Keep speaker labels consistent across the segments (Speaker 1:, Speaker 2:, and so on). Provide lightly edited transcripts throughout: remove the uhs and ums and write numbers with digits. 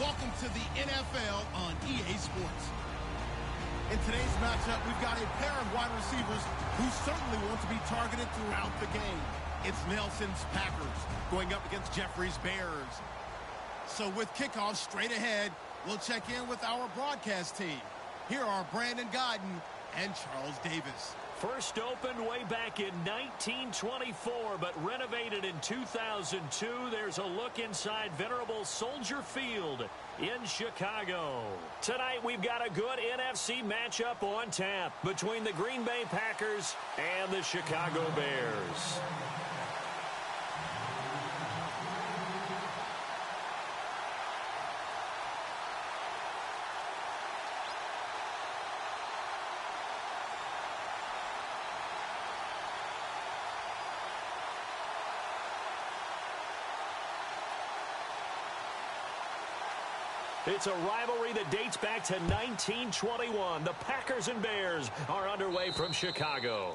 Speaker 1: Welcome to the NFL on EA Sports. In today's matchup, we've got a pair of wide receivers who certainly want to be targeted throughout the game. It's Nelson's Packers going up against Jeffrey's Bears. So with kickoff straight ahead, we'll check in with our broadcast team. Here are Brandon Godden and Charles Davis.
Speaker 2: First opened way back in 1924, but renovated in 2002. There's a look inside venerable Soldier Field in Chicago. Tonight, we've got a good NFC matchup on tap between the Green Bay Packers and the Chicago Bears. It's a rivalry that dates back to 1921. The Packers and Bears are underway from Chicago.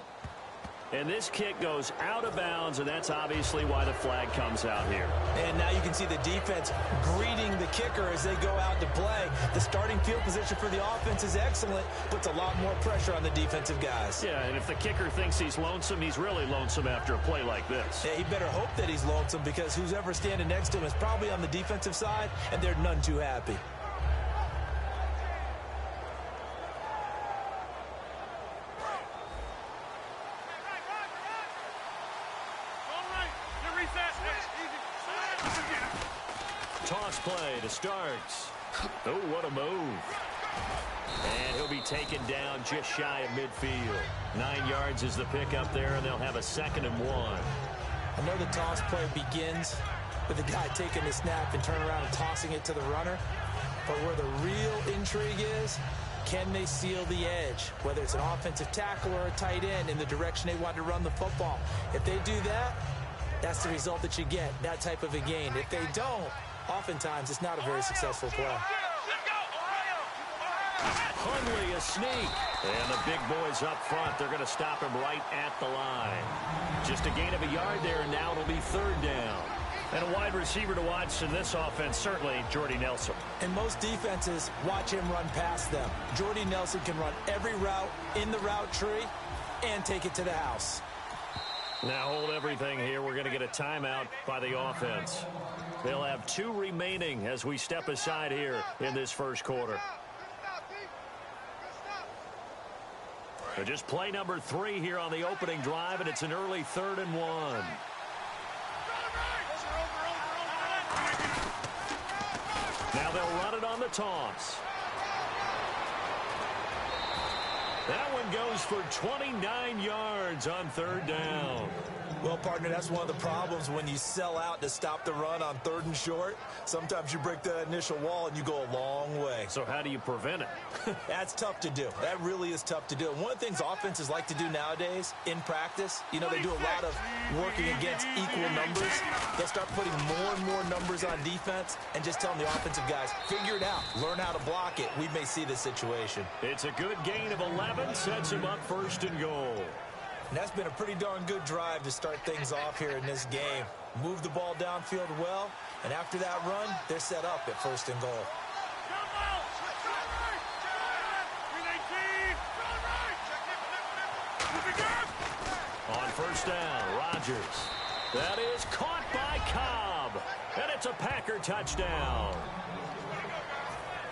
Speaker 2: And this kick goes out of bounds, and that's obviously why the flag comes out here.
Speaker 3: And now you can see the defense greeting the kicker as they go out to play. The starting field position for the offense is excellent, puts a lot more pressure on the defensive guys.
Speaker 2: Yeah, and if the kicker thinks he's lonesome, he's really lonesome after a play like this.
Speaker 3: Yeah, he better hope that he's lonesome, because who's ever standing next to him is probably on the defensive side, and they're none too happy.
Speaker 2: Toss play to Starks. Oh, what a move. And he'll be taken down just shy of midfield. 9 yards is the pick up there, and they'll have a 2nd and 1.
Speaker 3: I know the toss play begins with the guy taking the snap and turn around and tossing it to the runner. But where the real intrigue is, can they seal the edge? Whether it's an offensive tackle or a tight end in the direction they want to run the football. If they do that, that's the result that you get, that type of a gain. If they don't, oftentimes it's not a very successful play.
Speaker 2: Hundley a sneak. And the big boys up front, they're going to stop him right at the line. Just a gain of a yard there, and now it'll be 3rd down. And a wide receiver to watch in this offense, certainly Jordy Nelson.
Speaker 3: And most defenses watch him run past them. Jordy Nelson can run every route in the route tree and take it to the house.
Speaker 2: Now hold everything here. We're going to get a timeout by the offense. They'll have 2 remaining as we step aside here in this first quarter. But just play number 3 here on the opening drive, and it's an early 3rd and 1. Now they'll run it on the toss. That one goes for 29 yards on 3rd down.
Speaker 3: Well, partner, that's one of the problems when you sell out to stop the run on 3rd and short. Sometimes you break that initial wall and you go a long way.
Speaker 2: So how do you prevent it?
Speaker 3: That's tough to do. That really is tough to do. And one of the things offenses like to do nowadays in practice, you know, they do a lot of working against equal numbers. They'll start putting more and more numbers on defense and just telling the offensive guys, figure it out. Learn how to block it. We may see this situation.
Speaker 2: It's a good gain of 11. Sets him up 1st and goal.
Speaker 3: And that's been a pretty darn good drive to start things off here in this game. Move the ball downfield well, and after that run, they're set up at 1st and goal.
Speaker 2: On 1st down, Rodgers. That is caught by Cobb, and it's a Packer touchdown.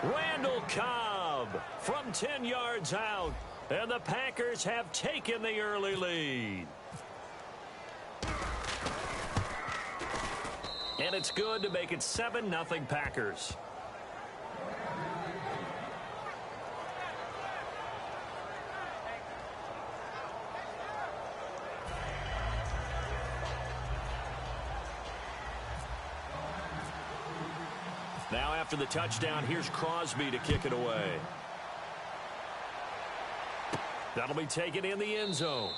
Speaker 2: Randall Cobb from 10 yards out. And the Packers have taken the early lead. And it's good to make it 7-0 Packers. Now after the touchdown, here's Crosby to kick it away. That'll be taken in the end zone.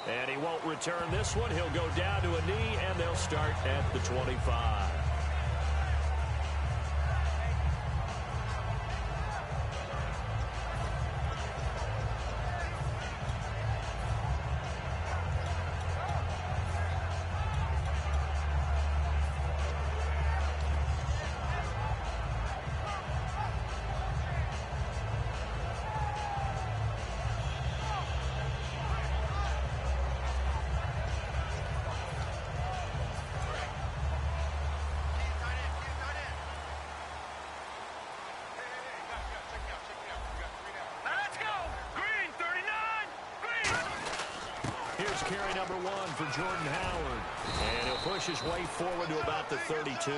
Speaker 2: And he won't return this one. He'll go down to a knee, and they'll start at the 25. carry number 1 for Jordan Howard. And he'll push his way forward to about the 32.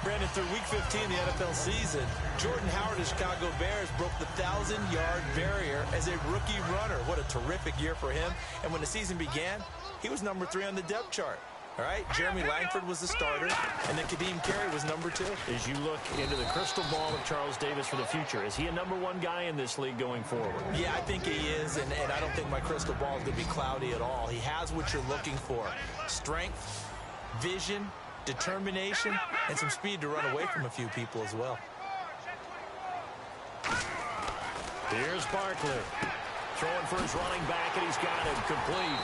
Speaker 3: Brandon, through Week 15 of the NFL season, Jordan Howard of Chicago Bears broke the 1,000-yard barrier as a rookie runner. What a terrific year for him. And when the season began, he was number 3 on the depth chart. All right, Jeremy Langford was the starter, and then Kadeem Carey was number 2.
Speaker 2: As you look into the crystal ball of Charles Davis for the future, is he a number 1 guy in this league going forward?
Speaker 3: Yeah, I think he is, and I don't think my crystal ball is going to be cloudy at all. He has what you're looking for: strength, vision, determination, and some speed to run away from a few people as well.
Speaker 2: Here's Barkley. Throwing for his running back, and he's got him complete.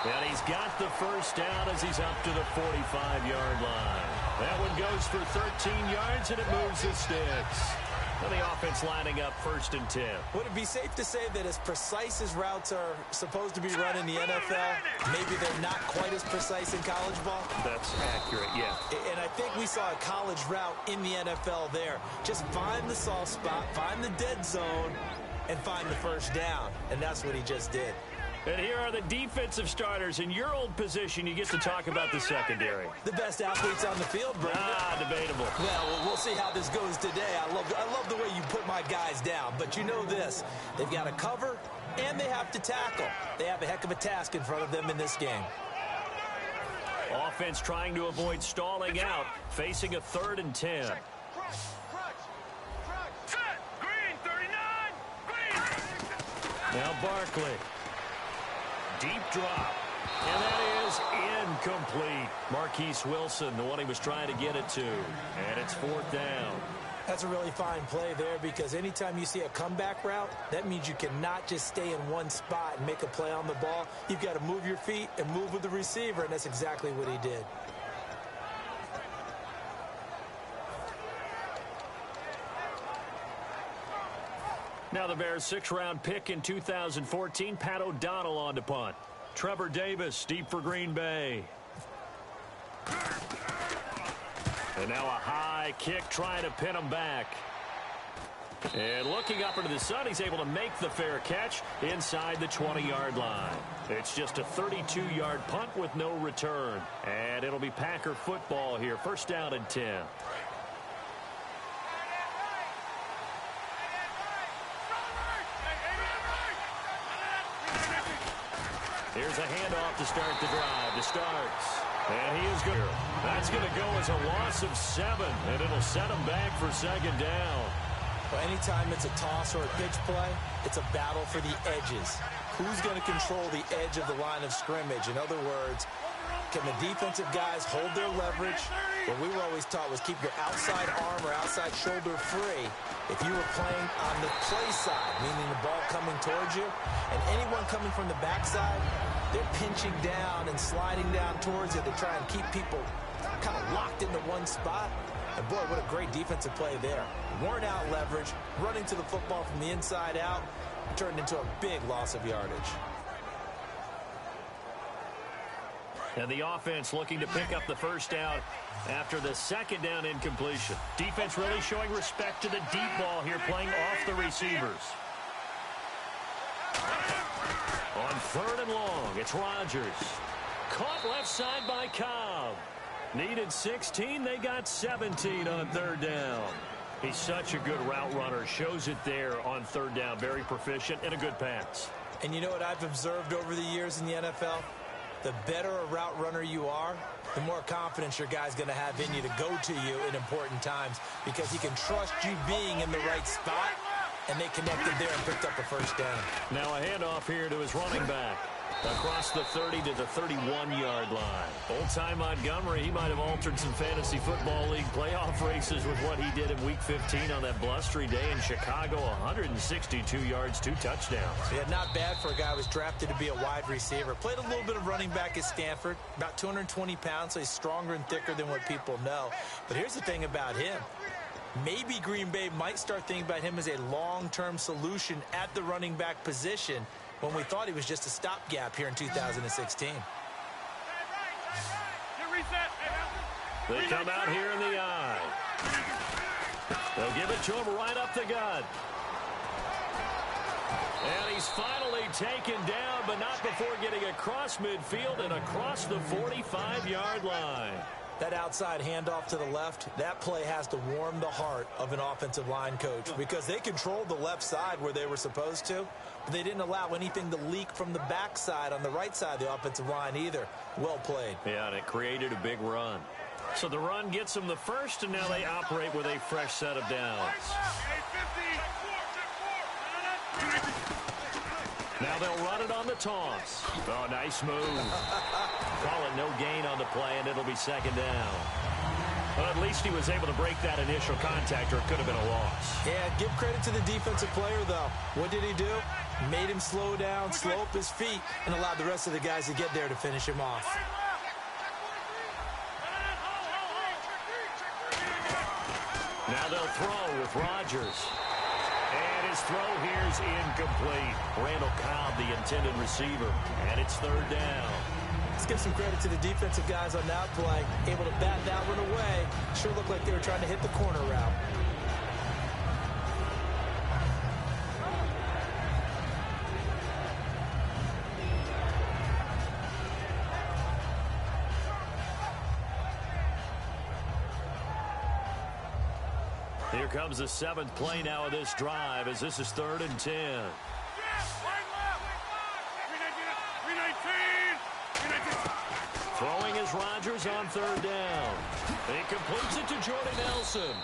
Speaker 2: And he's got the first down as he's up to the 45-yard line. That one goes for 13 yards, and it moves the sticks. And the offense lining up 1st and 10.
Speaker 3: Would it be safe to say that as precise as routes are supposed to be run in the NFL, maybe they're not quite as precise in college ball?
Speaker 2: That's accurate, yeah.
Speaker 3: And I think we saw a college route in the NFL there. Just find the soft spot, find the dead zone, and find the first down. And that's what he just did.
Speaker 2: And here are the defensive starters. In your old position, you get to talk about the secondary.
Speaker 3: The best athletes on the field, Brandon.
Speaker 2: Debatable.
Speaker 3: Well, we'll see how this goes today. I love the way you put my guys down. But you know this. They've got to cover, and they have to tackle. They have a heck of a task in front of them in this game.
Speaker 2: Offense trying to avoid stalling out, facing a 3rd and 10. Now Barkley. Deep drop. And that is incomplete. Marquise Wilson, the one he was trying to get it to. And it's 4th down.
Speaker 3: That's a really fine play there, because anytime you see a comeback route, that means you cannot just stay in one spot and make a play on the ball. You've got to move your feet and move with the receiver, and that's exactly what he did.
Speaker 2: Now the Bears' 6th-round pick in 2014, Pat O'Donnell on to punt. Trevor Davis deep for Green Bay. And now a high kick trying to pin him back. And looking up into the sun, he's able to make the fair catch inside the 20-yard line. It's just a 32-yard punt with no return. And it'll be Packer football here. 1st down and 10. Here's a handoff to start the drive. To starts. And he is good. That's going to go as a loss of 7. And it'll set him back for 2nd down.
Speaker 3: Well, anytime it's a toss or a pitch play, it's a battle for the edges. Who's going to control the edge of the line of scrimmage? In other words, can the defensive guys hold their leverage? What we were always taught was keep your outside arm or outside shoulder free if you were playing on the play side, meaning the ball coming towards you. And anyone coming from the backside, they're pinching down and sliding down towards it to try and keep people kind of locked into one spot. And boy, what a great defensive play there. Worn out leverage, running to the football from the inside out, turned into a big loss of yardage.
Speaker 2: And the offense looking to pick up the first down after the 2nd down incompletion. Defense really showing respect to the deep ball here, playing off the receivers. On 3rd and long, it's Rodgers. Caught left side by Cobb. Needed 16, they got 17 on 3rd down. He's such a good route runner. Shows it there on 3rd down. Very proficient and a good pass.
Speaker 3: And you know what I've observed over the years in the NFL? The better a route runner you are, the more confidence your guy's going to have in you to go to you in important times, because he can trust you being in the right spot, and they connected there and picked up a first down.
Speaker 2: Now a handoff here to his running back. Across the 30 to the 31-yard line. Old-time Montgomery, he might have altered some fantasy football league playoff races with what he did in Week 15 on that blustery day in Chicago. 162 yards, 2 touchdowns.
Speaker 3: Yeah, not bad for a guy who was drafted to be a wide receiver. Played a little bit of running back at Stanford, about 220 pounds, so he's stronger and thicker than what people know. But here's the thing about him. Maybe Green Bay might start thinking about him as a long-term solution at the running back position, when we thought he was just a stopgap here in 2016.
Speaker 2: They come out here in the eye. They'll give it to him right up the gut. And he's He's finally taken down, but not before getting across midfield and across the 45-yard line.
Speaker 3: That outside handoff to the left, that play has to warm the heart of an offensive line coach because they controlled the left side where they were supposed to, but they didn't allow anything to leak from the backside on the right side of the offensive line either. Well played.
Speaker 2: Yeah, and it created a big run. So the run gets them the first, and now they operate with a fresh set of downs. Now they'll run it on the toss. Oh, nice move. Call it no gain on the play, and it'll be second down. Well, at least he was able to break that initial contact, or it could have been a loss.
Speaker 3: Yeah, give credit to the defensive player, though. What did he do? Made him slow down, slow up his feet, and allowed the rest of the guys to get there to finish him off.
Speaker 2: Now they'll throw with Rodgers. And his throw here is incomplete. Randall Cobb, the intended receiver. And it's third down.
Speaker 3: Let's give some credit to the defensive guys on that play. Able to bat that one away. Sure looked like they were trying to hit the corner route.
Speaker 2: Here comes the seventh play now of this drive as this is 3rd and 10. Throwing is Rodgers on 3rd down. He completes it to Jordy Nelson.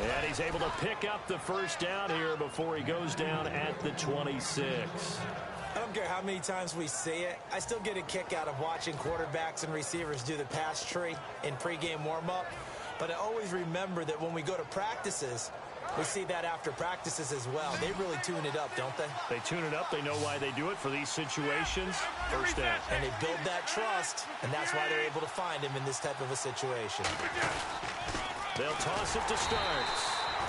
Speaker 2: And he's able to pick up the first down here before he goes down at the 26.
Speaker 3: I don't care how many times we see it. I still get a kick out of watching quarterbacks and receivers do the pass tree in pregame warm-up. But I always remember that when we go to practices, we see that after practices as well. They really tune it up, don't they?
Speaker 2: They tune it up. They know why they do it for these situations. First down.
Speaker 3: And they build that trust, and that's why they're able to find him in this type of a situation.
Speaker 2: They'll toss it to Starks.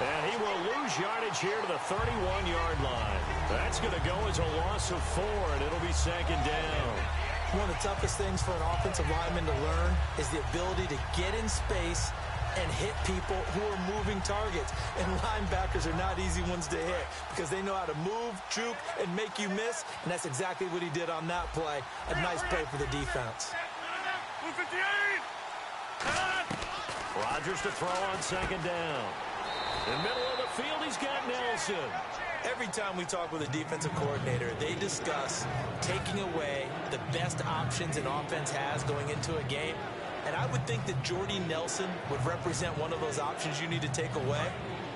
Speaker 2: And he will lose yardage here to the 31-yard line. That's going to go as a loss of 4, and it'll be second down.
Speaker 3: One of the toughest things for an offensive lineman to learn is the ability to get in space and hit people who are moving targets. And linebackers are not easy ones to hit because they know how to move, juke, and make you miss. And that's exactly what he did on that play. A nice play for the defense.
Speaker 2: Rodgers to throw on second down. In the middle of the field, he's got Nelson.
Speaker 3: Every time we talk with a defensive coordinator, they discuss taking away the best options an offense has going into a game. And I would think that Jordy Nelson would represent one of those options you need to take away.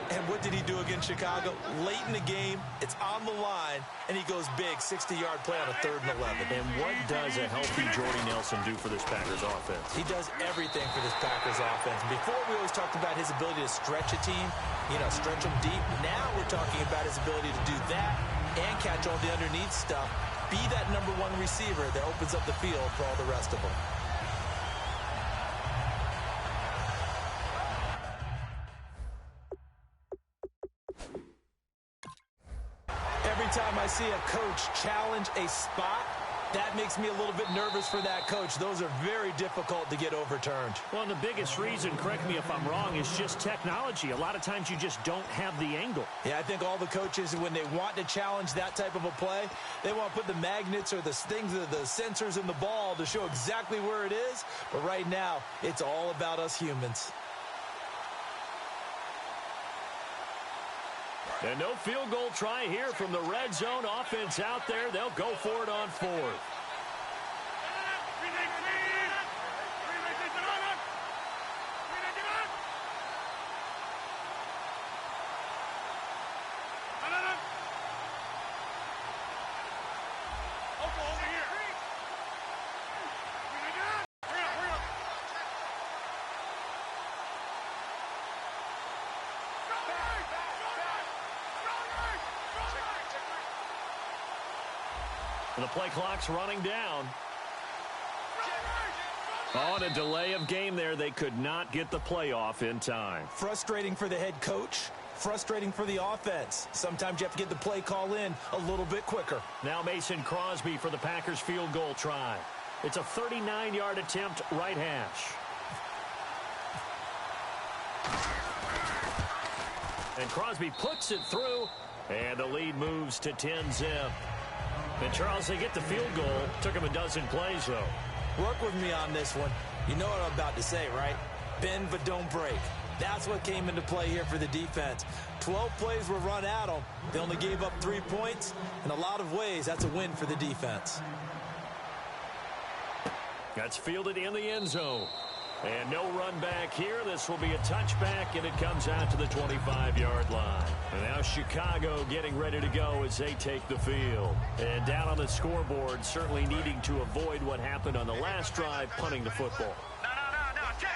Speaker 3: And what did he do against Chicago? Late in the game, it's on the line, and he goes big, 60-yard play on a 3rd and 11.
Speaker 2: And what does a healthy Jordy Nelson do for this Packers offense?
Speaker 3: He does everything for this Packers offense. Before, we always talked about his ability to stretch a team, stretch them deep. Now we're talking about his ability to do that and catch all the underneath stuff. Be that number 1 receiver that opens up the field for all the rest of them. Every time I see a coach challenge a spot, that makes me a little bit nervous for that coach. Those are very difficult to get overturned.
Speaker 2: Well, and the biggest reason, correct me if I'm wrong, is just technology. A lot of times you just don't have the angle.
Speaker 3: Yeah, I think all the coaches, when they want to challenge that type of a play, they want to put the magnets or the things, the sensors in the ball to show exactly where it is. But right now, it's all about us humans.
Speaker 2: And no field goal try here from the red zone offense out there. They'll go for it on 4th. The play clock's running down. On a delay of game there, they could not get the play off in time.
Speaker 3: Frustrating for the head coach. Frustrating for the offense. Sometimes you have to get the play call in a little bit quicker.
Speaker 2: Now Mason Crosby for the Packers field goal try. It's a 39-yard attempt, right hash. And Crosby puts it through, and the lead moves to 10-zip. And, Charles, they get the field goal. Took them a dozen plays, though.
Speaker 3: Work with me on this one. You know what I'm about to say, right? Bend but don't break. That's what came into play here for the defense. 12 plays were run at them. They only gave up 3 points. In a lot of ways, that's a win for the defense.
Speaker 2: That's fielded in the end zone. And no run back here. This will be a touchback, and it comes out to the 25-yard line. And now Chicago getting ready to go as they take the field. And down on the scoreboard, certainly needing to avoid what happened on the last drive, punting the football.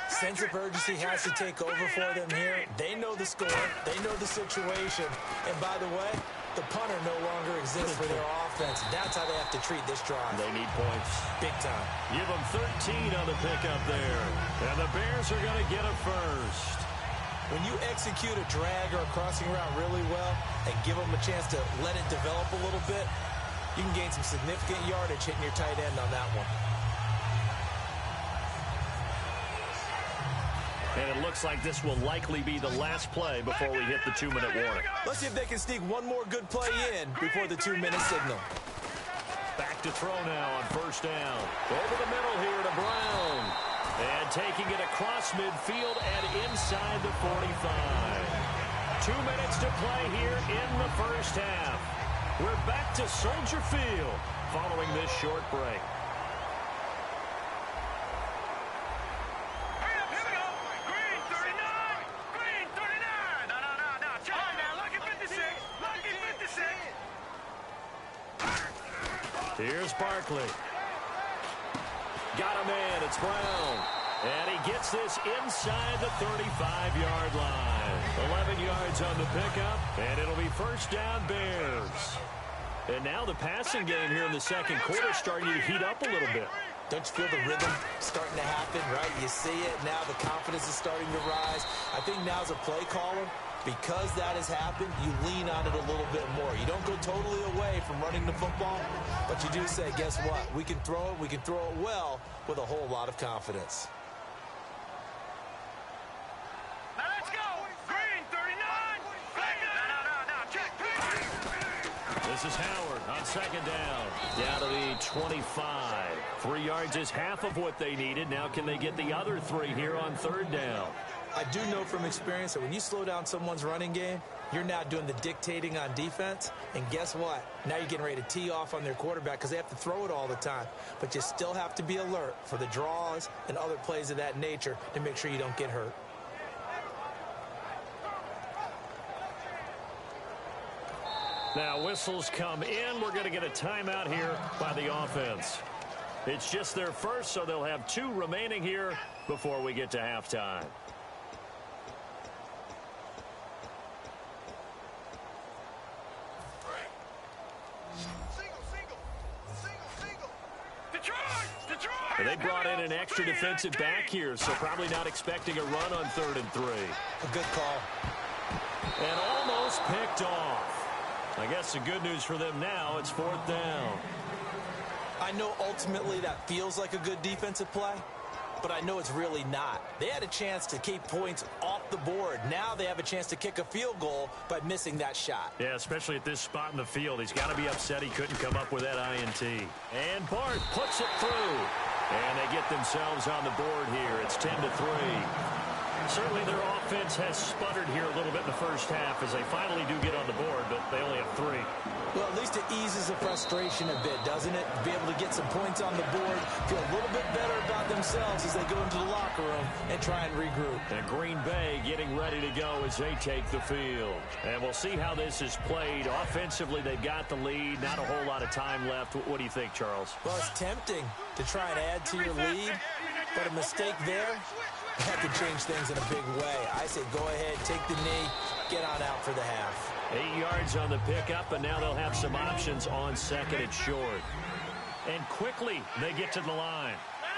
Speaker 3: Sense of urgency has to take over for them here. They know the score. They know the situation. And by the way, the punter no longer exists for their offense. That's how they have to treat this drive.
Speaker 2: They need points.
Speaker 3: Big time.
Speaker 2: Give them 13 on the pickup there. And the Bears are going to get a first.
Speaker 3: When you execute a drag or a crossing route really well and give them a chance to let it develop a little bit, you can gain some significant yardage hitting your tight end on that one.
Speaker 2: And it looks like this will likely be the last play before we hit the 2-minute warning.
Speaker 3: Let's see if they can sneak one more good play in before the 2-minute signal.
Speaker 2: Back to throw now on first down. Over the middle here to Brown. And taking it across midfield and inside the 45. 2 minutes to play here in the first half. We're back to Soldier Field following this short break. Here's Barkley. Got him in. It's Brown. And he gets this inside the 35-yard line. 11 yards on the pickup, and it'll be first down Bears. And now the passing game here in the second quarter is starting to heat up a little bit.
Speaker 3: Don't you feel the rhythm starting to happen, right? You see it. Now the confidence is starting to rise. I think now's a play caller. Because that has happened, you lean on it a little bit more. You don't go totally away from running the football, but you do say, guess what? We can throw it. We can throw it well with a whole lot of confidence.
Speaker 4: Now let's go. Green, 39.
Speaker 2: This is Howard on second down. Down to the 25. 3 yards is half of what they needed. Now can they get the other 3 here on third down?
Speaker 3: I do know from experience that when you slow down someone's running game, you're now doing the dictating on defense. And guess what? Now you're getting ready to tee off on their quarterback because they have to throw it all the time. But you still have to be alert for the draws and other plays of that nature to make sure you don't get hurt.
Speaker 2: Now whistles come in. We're going to get a timeout here by the offense. It's just their first, so they'll have 2 remaining here before we get to halftime. And they brought in an extra defensive back here, so probably not expecting a run on 3rd and 3.
Speaker 3: A good call.
Speaker 2: And almost picked off. I guess the good news for them now, it's 4th down.
Speaker 3: I know ultimately that feels like a good defensive play, but I know it's really not. They had a chance to keep points off the board. Now they have a chance to kick a field goal by missing that shot.
Speaker 2: Yeah, especially at this spot in the field. He's got to be upset he couldn't come up with that INT. And Bart puts it through. And they get themselves on the board here. It's 10-3. Certainly their offense has sputtered here a little bit in the first half as they finally do get on the board, but they only have 3.
Speaker 3: Well, at least it eases the frustration a bit, doesn't it? Be able to get some points on the board, feel a little bit better about themselves as they go into the locker room and try and regroup.
Speaker 2: And Green Bay getting ready to go as they take the field. And we'll see how this is played. Offensively, they've got the lead. Not a whole lot of time left. What do you think, Charles?
Speaker 3: Well, it's tempting to try and add to your lead, but a mistake there, that could change things in a big way. I say go ahead, take the knee, get on out for the half.
Speaker 2: 8 yards on the pickup, and now they'll have some options on second and short. And quickly, they get to the line.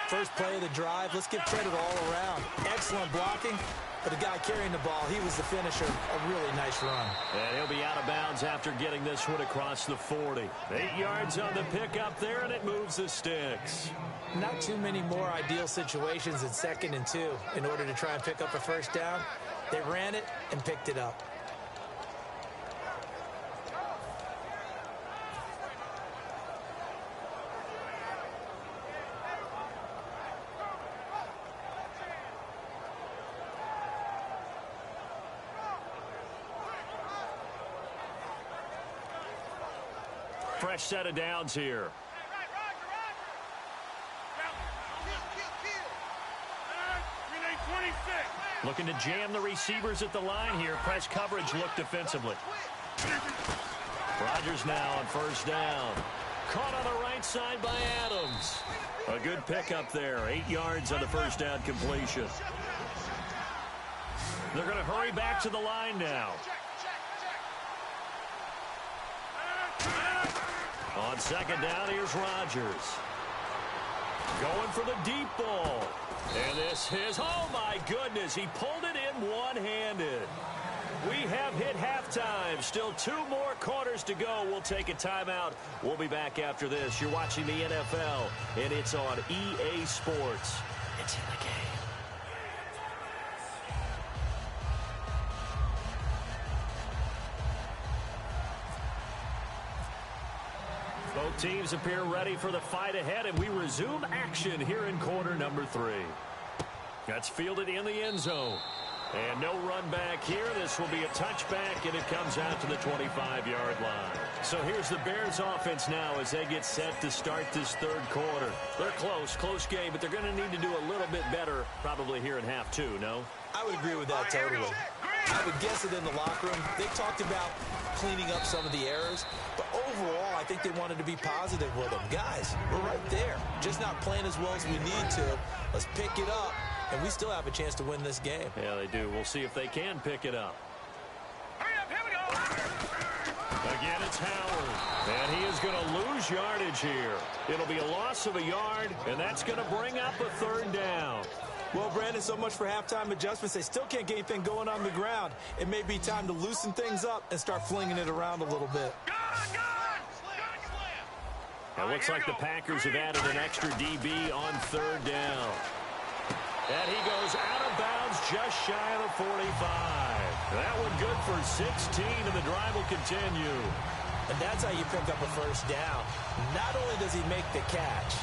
Speaker 3: First play of the drive, let's give credit all around. Excellent blocking, but the guy carrying the ball, he was the finisher. A really nice run.
Speaker 2: And he'll be out of bounds after getting this one across the 40. 8 yards on the pickup there, and it moves the sticks.
Speaker 3: Not too many more ideal situations in 2nd and 2 in order to try and pick up a first down. They ran it and picked it up.
Speaker 2: fresh set of downs here. Looking to jam the receivers at the line here. Press coverage look defensively. Rodgers now on first down. Caught on the right side by Adams. A good pickup there. 8 yards on the first down completion. They're going to hurry back to the line now. On second down, here's Rodgers. Going for the deep ball. And this is, oh my goodness, he pulled it in one-handed. We have hit halftime. Still 2 more quarters to go. We'll take a timeout. We'll be back after this. You're watching the NFL, and it's on EA Sports. It's in the game. Both teams appear ready for the fight ahead, and we resume action here in quarter number 3. That's fielded in the end zone. And no run back here. This will be a touchback, and it comes out to the 25-yard line. So here's the Bears offense now as they get set to start this third quarter. They're close game, but they're going to need to do a little bit better probably here in half 2, no?
Speaker 3: I would agree with that totally. I would guess that in the locker room, they talked about cleaning up some of the errors, but overall, I think they wanted to be positive with them. Guys, we're right there. Just not playing as well as we need to. Let's pick it up, and we still have a chance to win this game.
Speaker 2: Yeah, they do. We'll see if they can pick it up.
Speaker 4: Hurry up, here we go.
Speaker 2: Again, it's Howard, and he is going to lose yardage here. It'll be a loss of a yard, and that's going to bring up a third down.
Speaker 3: Well, Brandon, so much for halftime adjustments. They still can't get anything going on the ground. It may be time to loosen things up and start flinging it around a little bit.
Speaker 2: It looks like the Packers have added an extra DB on third down. And he goes out of bounds just shy of the 45. That one good for 16, and the drive will continue.
Speaker 3: And that's how you pick up a first down. Not only does he make the catch,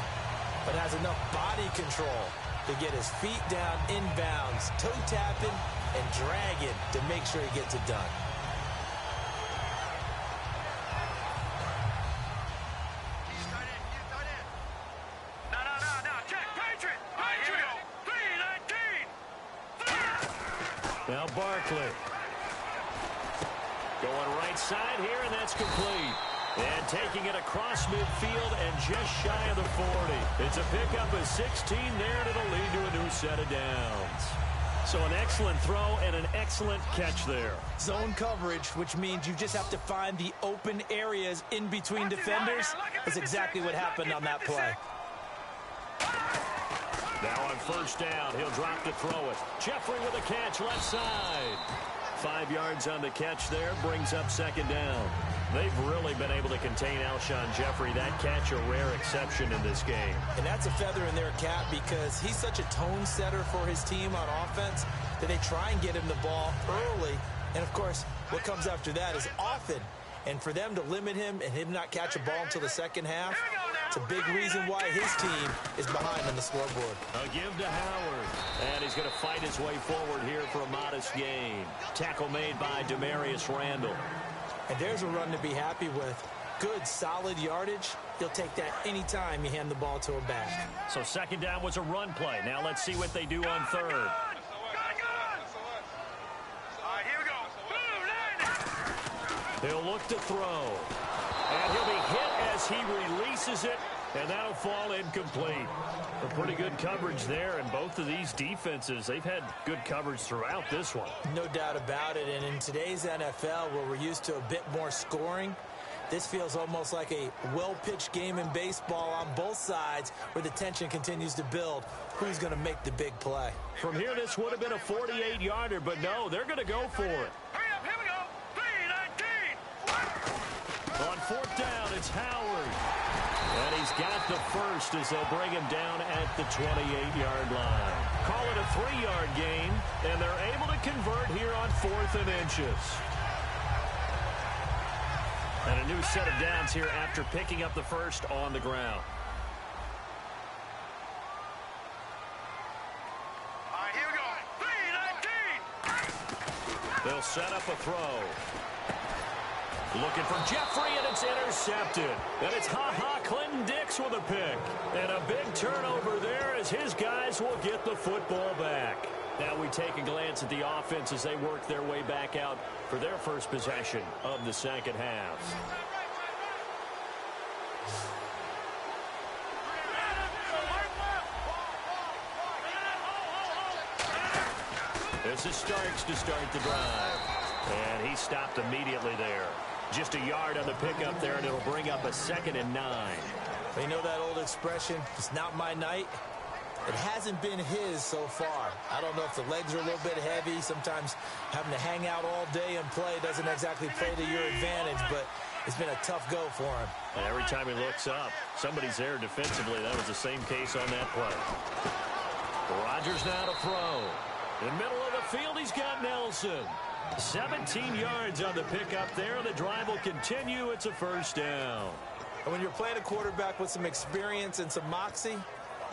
Speaker 3: but has enough body control to get his feet down inbounds, toe tapping and dragging to make sure he gets it done.
Speaker 4: No, check, Patriot. Here we go. 3-19.
Speaker 2: Now Barkley. Going right side here, and that's complete. And taking it across midfield and just shy of the 40. It's a pickup of 16 there, and it'll lead to a new set of downs. So an excellent throw and an excellent catch there.
Speaker 3: Zone coverage, which means you just have to find the open areas in between defenders. That's exactly what happened on that play.
Speaker 2: Now on first down, he'll drop to throw it. Jeffrey with a catch left side. 5 yards on the catch there, brings up second down. They've really been able to contain Alshon Jeffrey. That catch a rare exception in this game.
Speaker 3: And that's a feather in their cap because he's such a tone setter for his team on offense that they try and get him the ball early. And, of course, what comes after that is often. And for them to limit him and him not catch a ball until the second half, it's a big reason why his team is behind on the scoreboard.
Speaker 2: A give to Howard. And he's going to fight his way forward here for a modest gain. Tackle made by Demarius Randall.
Speaker 3: And there's a run to be happy with. Good, solid yardage. He'll take that anytime you hand the ball to him back.
Speaker 2: So second down was a run play. Now let's see what they do on third.
Speaker 4: All right, here we go.
Speaker 2: He'll look to throw. And he'll be hit as he releases it. And that'll fall incomplete. A pretty good coverage there, and both of these defenses, they've had good coverage throughout this one.
Speaker 3: No doubt about it, and in today's NFL, where we're used to a bit more scoring, this feels almost like a well-pitched game in baseball on both sides where the tension continues to build. Who's going to make the big play?
Speaker 2: From here, this would have been a 48-yarder, but no, they're going to go for it.
Speaker 4: Hurry up, here we go. 3-19.
Speaker 2: On fourth down, it's Howard. And he's got the first as they'll bring him down at the 28-yard line. Call it a 3-yard gain, and they're able to convert here on 4th and inches. And a new set of downs here after picking up the first on the ground.
Speaker 4: All right, here we go. 3-19.
Speaker 2: They'll set up a throw. Looking for Jeffrey, and it's intercepted. And it's Clinton Dix with a pick. And a big turnover there as his guys will get the football back. Now we take a glance at the offense as they work their way back out for their first possession of the second half. This is Starks to start the drive. And he stopped immediately there. Just a yard on the pickup there, and it'll bring up a 2nd and 9.
Speaker 3: You know that old expression, it's not my night? It hasn't been his so far. I don't know if the legs are a little bit heavy. Sometimes having to hang out all day and play doesn't exactly play to your advantage, but it's been a tough go for him.
Speaker 2: And every time he looks up, somebody's there defensively. That was the same case on that play. Rodgers now to throw. In the middle of the field, he's got Nelson. 17 yards on the pickup there. The drive will continue. It's a first down.
Speaker 3: And when you're playing a quarterback with some experience and some moxie,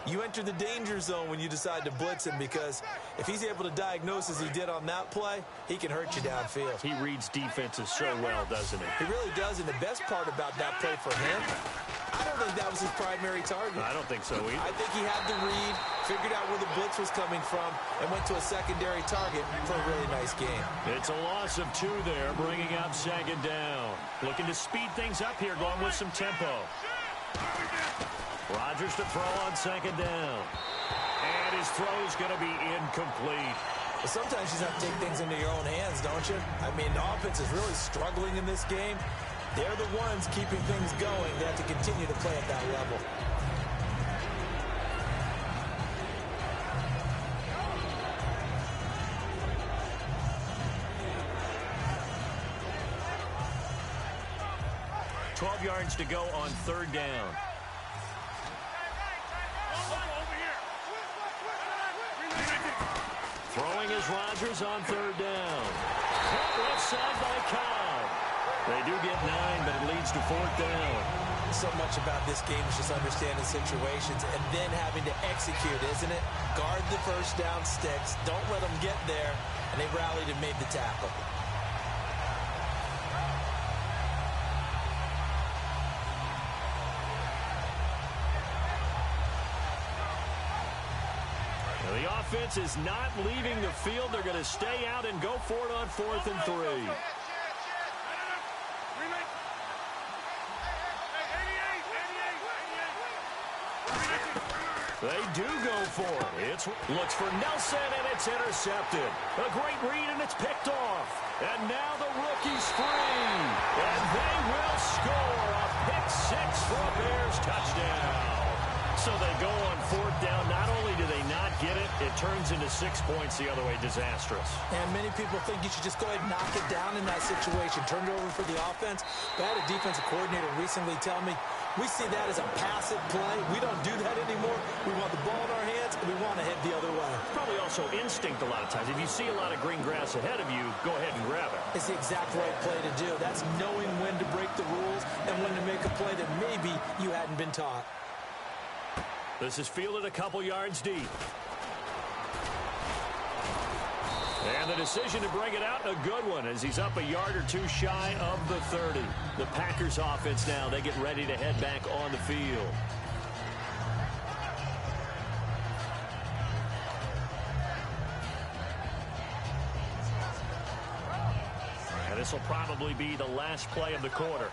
Speaker 3: you enter the danger zone when you decide to blitz him, because if he's able to diagnose as he did on that play, he can hurt you downfield.
Speaker 2: He reads defenses so well, doesn't he?
Speaker 3: He really does, and the best part about that play for him, I don't think that was his primary target.
Speaker 2: I don't think so either.
Speaker 3: I think he had the read, figured out where the blitz was coming from, and went to a secondary target for a really nice game.
Speaker 2: It's a loss of 2 there, bringing up 2nd down. Looking to speed things up here, going with some tempo. Rodgers to throw on 2nd down. And his throw's going to be incomplete.
Speaker 3: But sometimes you just have to take things into your own hands, don't you? I mean, the offense is really struggling in this game. They're the ones keeping things going. They have to continue to play at that level.
Speaker 2: $12 yards to go on 3rd down. Throwing is Rodgers on 3rd down. Caught left side by Cobb. They do get 9, but it leads to 4th down.
Speaker 3: So much about this game is just understanding situations and then having to execute, isn't it? Guard the first down sticks. Don't let them get there. And they rallied and made the tackle.
Speaker 2: The offense is not leaving the field. They're going to stay out and go for it on 4th and 3. They do go for it. Looks for Nelson, and it's intercepted. A great read, and it's picked off. And now the rookie's free. And they will score a pick-6 for a Bears touchdown. So they go on 4th down. Not only do they not get it, it turns into 6 points the other way. Disastrous.
Speaker 3: And many people think you should just go ahead and knock it down in that situation. Turn it over for the offense. But I had a defensive coordinator recently tell me, we see that as a passive play. We don't do that anymore. We want the ball in our hands, and we want to head the other way.
Speaker 2: Probably also instinct a lot of times. If you see a lot of green grass ahead of you, go ahead and grab it.
Speaker 3: It's the exact right play to do. That's knowing when to break the rules and when to make a play that maybe you hadn't been taught.
Speaker 2: This is fielded a couple yards deep. And the decision to bring it out, a good one, as he's up a yard or 2 shy of the 30. The Packers offense now, they get ready to head back on the field. And this will probably be the last play of the quarter.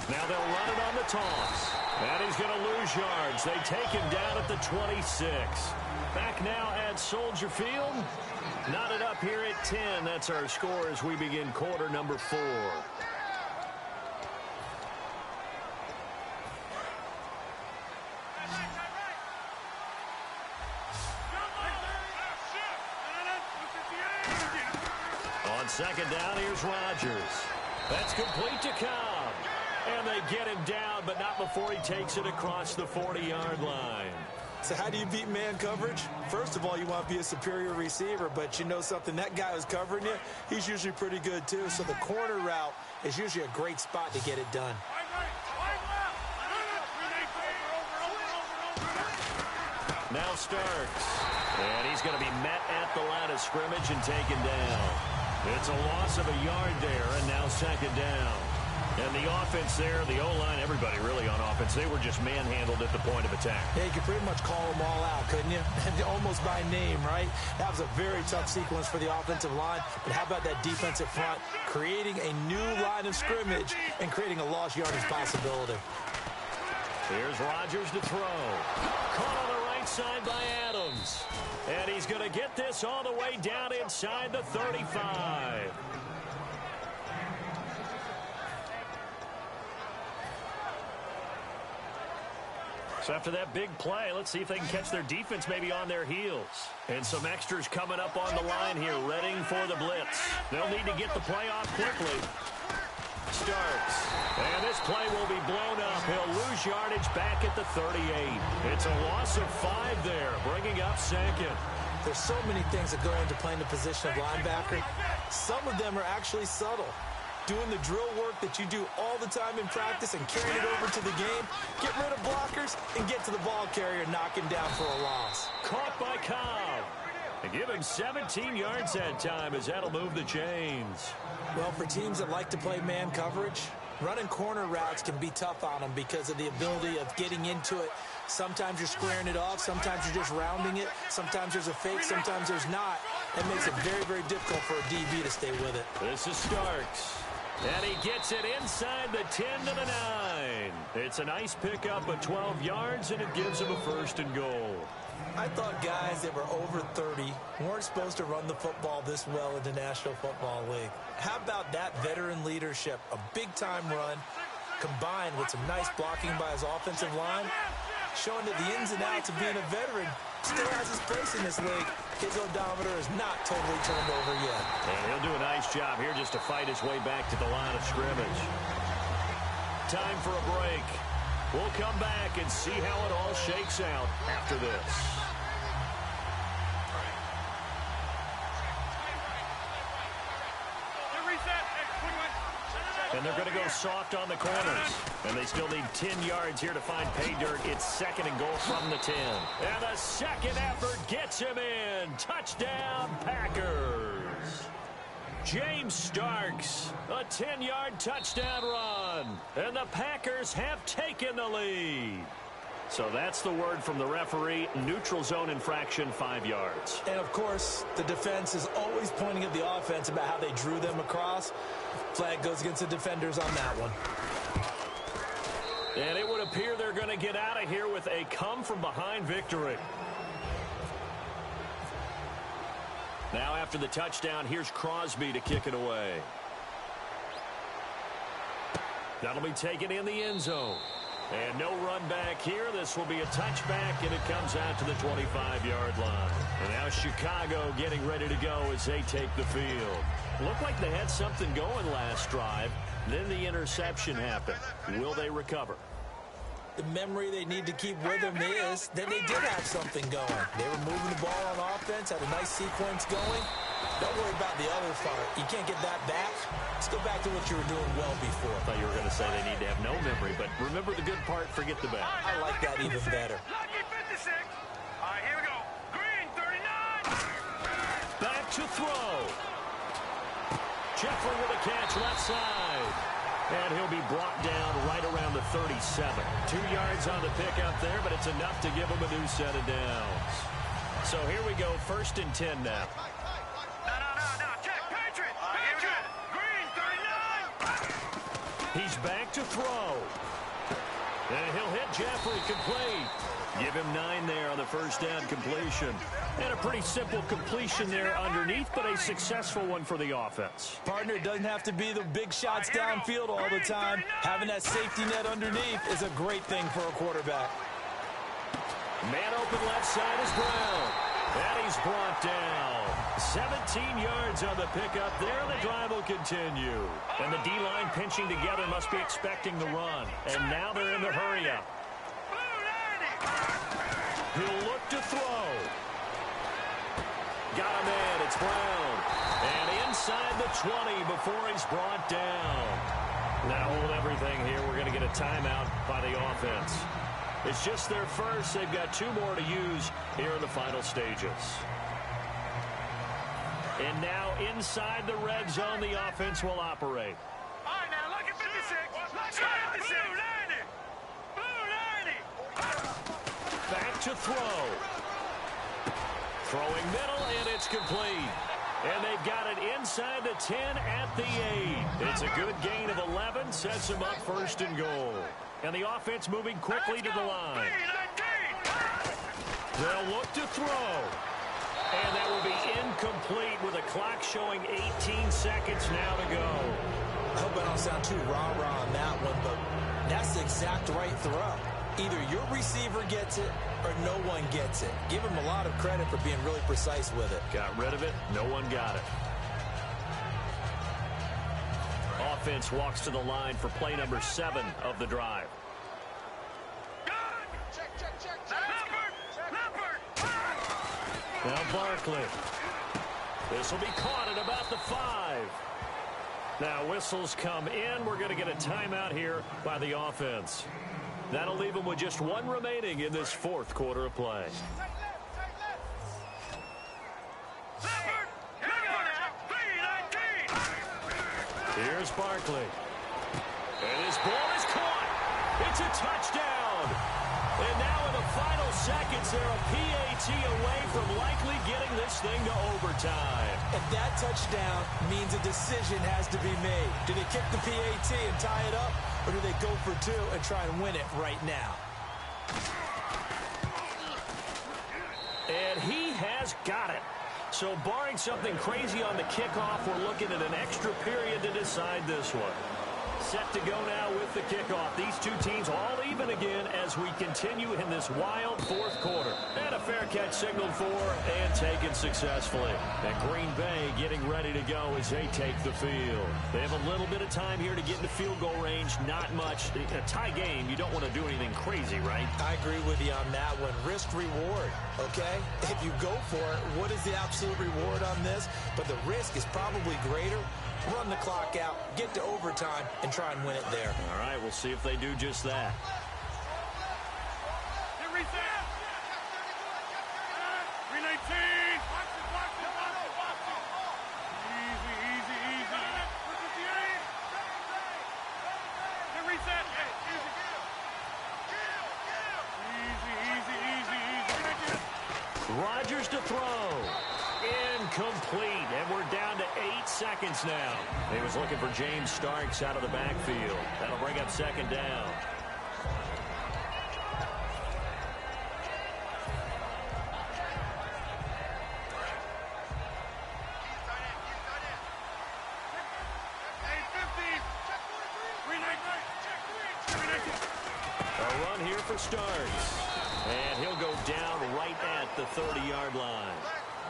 Speaker 2: Now they'll run it on the toss. And he's going to lose yards. They take him down at the 26. Back now at Soldier Field. Knotted up here at 10. That's our score as we begin quarter number 4. On 2nd down, here's Rodgers. That's complete to Cobb. And they get him down, but not before he takes it across the 40-yard line.
Speaker 3: So how do you beat man coverage? First of all, you want to be a superior receiver, but you know something, that guy who's covering you, he's usually pretty good too. So the corner route is usually a great spot to get it done.
Speaker 2: Now Starks. And he's going to be met at the line of scrimmage and taken down. It's a loss of a yard there, and now second down. And the offense there, the O-line, everybody really on offense, they were just manhandled at the point of attack.
Speaker 3: Yeah, you could pretty much call them all out, couldn't you? Almost by name, right? That was a very tough sequence for the offensive line. But how about that defensive front creating a new line of scrimmage and creating a lost yardage possibility?
Speaker 2: Here's Rodgers to throw. Caught on the right side by Adams. And he's going to get this all the way down inside the 35. So after that big play, let's see if they can catch their defense maybe on their heels. And some extras coming up on the line here, readying for the blitz. They'll need to get the play off quickly. Starks. And this play will be blown up. He'll lose yardage back at the 38. It's a loss of 5 there, bringing up second.
Speaker 3: There's so many things that go into playing the position of linebacker. Some of them are actually subtle. Doing the drill work that you do all the time in practice and carrying it over to the game. Get rid of blockers and get to the ball carrier, knock him down for a loss.
Speaker 2: Caught by Cobb. And give him 17 yards that time as that'll move the chains.
Speaker 3: Well, for teams that like to play man coverage, running corner routes can be tough on them because of the ability of getting into it. Sometimes you're squaring it off. Sometimes you're just rounding it. Sometimes there's a fake. Sometimes there's not. That makes it very, very difficult for a DB to stay with it.
Speaker 2: This is Starks. And he gets it inside the 10 to the 9. It's a nice pickup of 12 yards, and it gives him a first and goal.
Speaker 3: I thought guys that were over 30 weren't supposed to run the football this well in the National Football League. How about that veteran leadership? A big-time run combined with some nice blocking by his offensive line, showing that the ins and outs of being a veteran still has his place in this league. His odometer is not totally turned over yet.
Speaker 2: And he'll do a nice job here just to fight his way back to the line of scrimmage. Time for a break. We'll come back and see how it all shakes out after this. And they're going to go soft on the corners. And they still need 10 yards here to find pay dirt. It's second and goal from the 10. And the second effort gets him in. Touchdown, Packers. James Starks, a 10-yard touchdown run. And the Packers have taken the lead. So that's the word from the referee. Neutral zone infraction, 5 yards.
Speaker 3: And, of course, the defense is always pointing at the offense about how they drew them across. Flag goes against the defenders on that one.
Speaker 2: And it would appear they're going to get out of here with a come-from-behind victory. Now after the touchdown, here's Crosby to kick it away. That'll be taken in the end zone. And no run back here. This will be a touchback, and it comes out to the 25-yard line. And now Chicago getting ready to go as they take the field. Looked like they had something going last drive. Then the interception happened. Will they recover?
Speaker 3: The memory they need to keep with them is that they did have something going. They were moving the ball on offense, had a nice sequence going. Don't worry about the other part. You can't get that back. Let's go back to what you were doing well before.
Speaker 2: I thought you were going to say they need to have no memory, but remember the good part, forget the bad.
Speaker 3: I like that even better.
Speaker 4: Lucky 56. All right, here we go. Green, 39.
Speaker 2: Back to throw. Jeffrey with a catch left side. And he'll be brought down right around the 37. 2 yards on the pickup there, but it's enough to give him a new set of downs. So here we go, 1st and 10 now.
Speaker 4: No. Check. Patriot. Green, 39.
Speaker 2: He's back to throw. And he'll hit Jeffrey complete. Give him 9 there on the first down completion. And a pretty simple completion there underneath, but a successful one for the offense.
Speaker 3: Partner, it doesn't have to be the big shots downfield all the time. Having that safety net underneath is a great thing for a quarterback.
Speaker 2: Man open left side is Brown. And he's brought down. 17 yards on the pickup there. The drive will continue. And the D-line pinching together must be expecting the run. And now they're in the hurry-up. He'll look to throw. Got him in. It's Brown. And inside the 20 before he's brought down. Now hold everything here. We're going to get a timeout by the offense. It's just their first. They've got 2 more to use here in the final stages. And now inside the red zone, the offense will operate.
Speaker 4: All right, now look at 56. Look at 56. Blue 90.
Speaker 2: Back to throw. Throwing middle, and it's complete. And they've got it inside the 10 at the 8. It's a good gain of 11, sets them up first and goal. And the offense moving quickly to the line. They'll look to throw. And that will be incomplete with a clock showing 18 seconds now to go.
Speaker 3: I hope I don't sound too rah-rah on that one, but that's the exact right throw. Either your receiver gets it or no one gets it. Give him a lot of credit for being really precise with it.
Speaker 2: Got rid of it. No one got it. Offense walks to the line for play number 7 of the drive. Now Barkley. This will be caught at about the 5. Now whistles come in. We're going to get a timeout here by the offense. That'll leave them with just 1 remaining in this 4th quarter of play. Here's Barkley. And his ball is caught. It's a touchdown. And now in the final seconds, they're a PAT away from likely getting this thing to overtime.
Speaker 3: If that touchdown means a decision has to be made. Do they kick the PAT and tie it up, or do they go for 2 and try and win it right now?
Speaker 2: And he has got it. So barring something crazy on the kickoff, we're looking at an extra period to decide this one. Set to go now with the kickoff. These 2 teams all even again as we continue in this wild 4th quarter. And a fair catch signaled for and taken successfully. And Green Bay getting ready to go as they take the field. They have a little bit of time here to get into field goal range. Not much. A tie game, you don't want to do anything crazy, right?
Speaker 3: I agree with you on that one. Risk reward, okay? If you go for it, what is the absolute reward on this? But the risk is probably greater. Run the clock out, get to overtime, and try and win it there.
Speaker 2: All right, we'll see if they do just that.
Speaker 4: Reset. 319. Easy. Reset. Easy.
Speaker 2: Rodgers to throw. Incomplete, and we're down to 8 seconds now. He was looking for James Starks out of the backfield. That'll bring up 2nd down. A run here for Starks. And he'll go down right at the 30-yard line.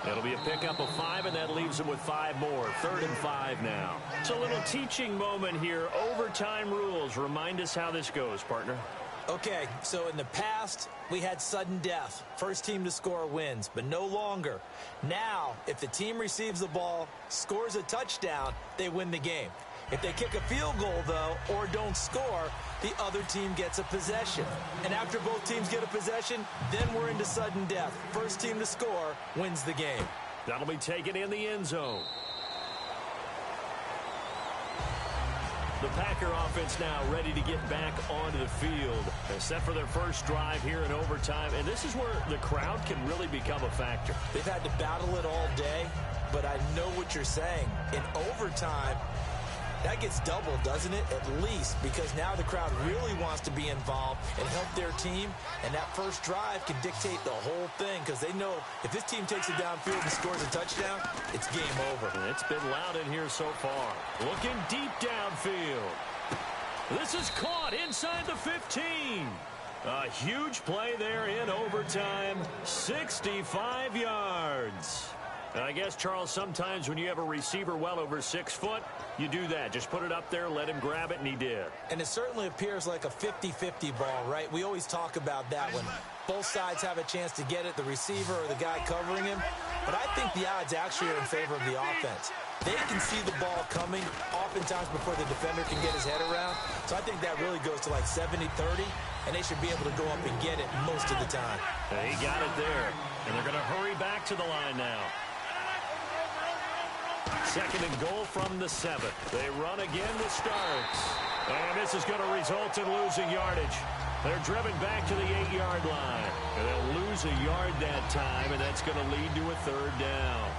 Speaker 2: It'll be a pickup of 5, and that leaves them with 5 more. 3rd and 5 now. It's a little teaching moment here. Overtime rules. Remind us how this goes, partner.
Speaker 3: Okay, so in the past, we had sudden death. First team to score wins, but no longer. Now, if the team receives the ball, scores a touchdown, they win the game. If they kick a field goal, though, or don't score, the other team gets a possession. And after both teams get a possession, then we're into sudden death. First team to score wins the game.
Speaker 2: That'll be taken in the end zone. The Packer offense now ready to get back onto the field. They're set for their first drive here in overtime. And this is where the crowd can really become a factor.
Speaker 3: They've had to battle it all day, but I know what you're saying. In overtime, that gets doubled, doesn't it? At least, because now the crowd really wants to be involved and help their team, and that first drive can dictate the whole thing because they know if this team takes it downfield and scores a touchdown, it's game over.
Speaker 2: It's been loud in here so far. Looking deep downfield. This is caught inside the 15. A huge play there in overtime. 65 yards. And I guess, Charles, sometimes when you have a receiver well over 6 foot, you do that. Just put it up there, let him grab it, and he did.
Speaker 3: And it certainly appears like a 50-50 ball, right? We always talk about that when both sides have a chance to get it, the receiver or the guy covering him. But I think the odds actually are in favor of the offense. They can see the ball coming oftentimes before the defender can get his head around. So I think that really goes to like 70-30. and they should be able to go up and get it most of the time.
Speaker 2: He got it there, and they're going to hurry back to the line now. 2nd and goal from the 7. They run again to start. And this is going to result in losing yardage. They're driven back to the 8-yard line. And they'll lose a yard that time, and that's going to lead to a 3rd down.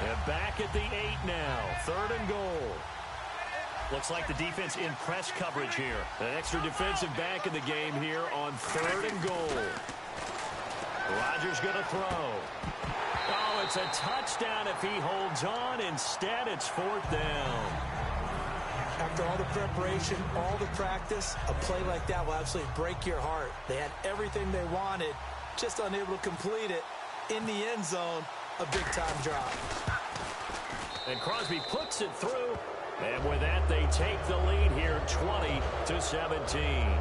Speaker 2: And back at the 8 now. 3rd and goal. Looks like the defense in press coverage here. An extra defensive back in the game here on 3rd and goal. Rodgers going to throw. Oh, it's a touchdown if he holds on. Instead, it's 4th down.
Speaker 3: After all the preparation, all the practice, a play like that will absolutely break your heart. They had everything they wanted, just unable to complete it. In the end zone, a big-time drop.
Speaker 2: And Crosby puts it through. And with that, they take the lead here, 20-17.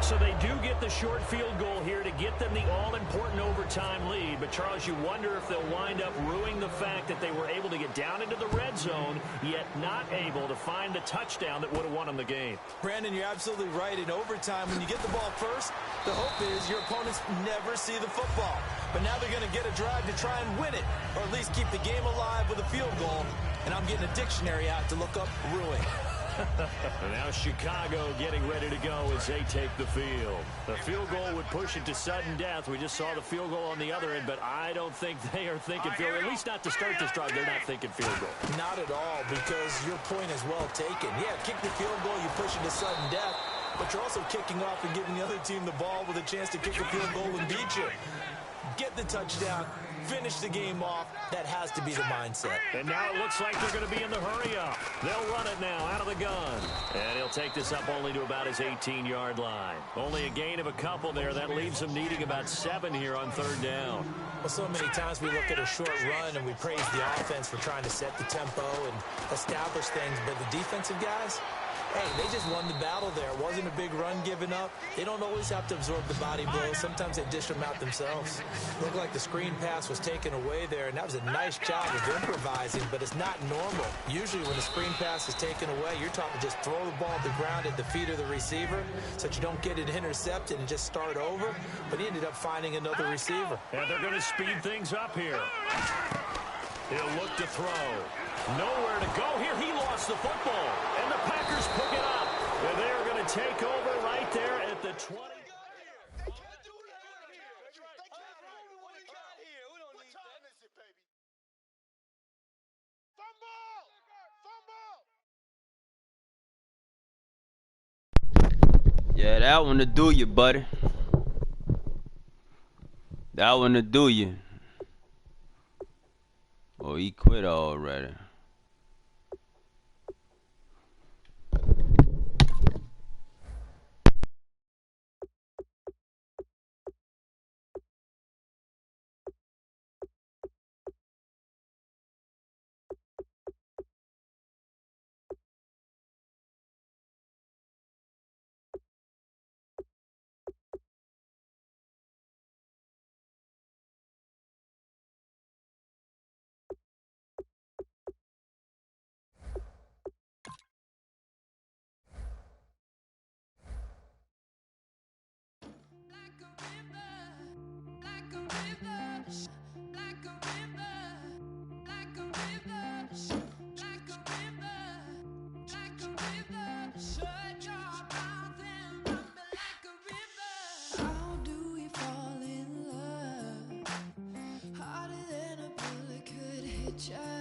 Speaker 2: So they do get the short field goal here to get them the all-important overtime lead. But, Charles, you wonder if they'll wind up ruining the fact that they were able to get down into the red zone, yet not able to find the touchdown that would have won them the game.
Speaker 3: Brandon, you're absolutely right. In overtime, when you get the ball first, the hope is your opponents never see the football. But now they're going to get a drive to try and win it, or at least keep the game alive with a field goal. And I'm getting a dictionary out to look up ruin.
Speaker 2: Now Chicago getting ready to go as they take the field. The field goal would push it to sudden death. We just saw the field goal on the other end, but I don't think they are thinking field goal. At least not to start this drive. They're not thinking field goal.
Speaker 3: Not at all, because your point is well taken. Yeah, kick the field goal, you push it to sudden death, but you're also kicking off and giving the other team the ball with a chance to kick a field goal and beat you. Get the touchdown, finish the game off. That has to be the mindset.
Speaker 2: And now it looks like they're going to be in the hurry-up. They'll run it now out of the gun. And he'll take this up only to about his 18-yard line. Only a gain of a couple there. That leaves him needing about 7 here on 3rd down.
Speaker 3: Well, so many times we look at a short run and we praise the offense for trying to set the tempo and establish things. But the defensive guys, hey, they just won the battle there. It wasn't a big run given up. They don't always have to absorb the body blows. Sometimes they dish them out themselves. Looked like the screen pass was taken away there, and that was a nice job of improvising, but it's not normal. Usually when the screen pass is taken away, you're taught to just throw the ball at the ground at the feet of the receiver so that you don't get it intercepted and just start over. But he ended up finding another receiver.
Speaker 2: And they're going to speed things up here. He'll look to throw. Nowhere to go here. He lost the football. And the Packers pick it up. And they're going to take over right there at the 20.
Speaker 5: Yeah, that one to do you, buddy. That one to do you. Oh, he quit already.
Speaker 6: Harder than a bullet could hit your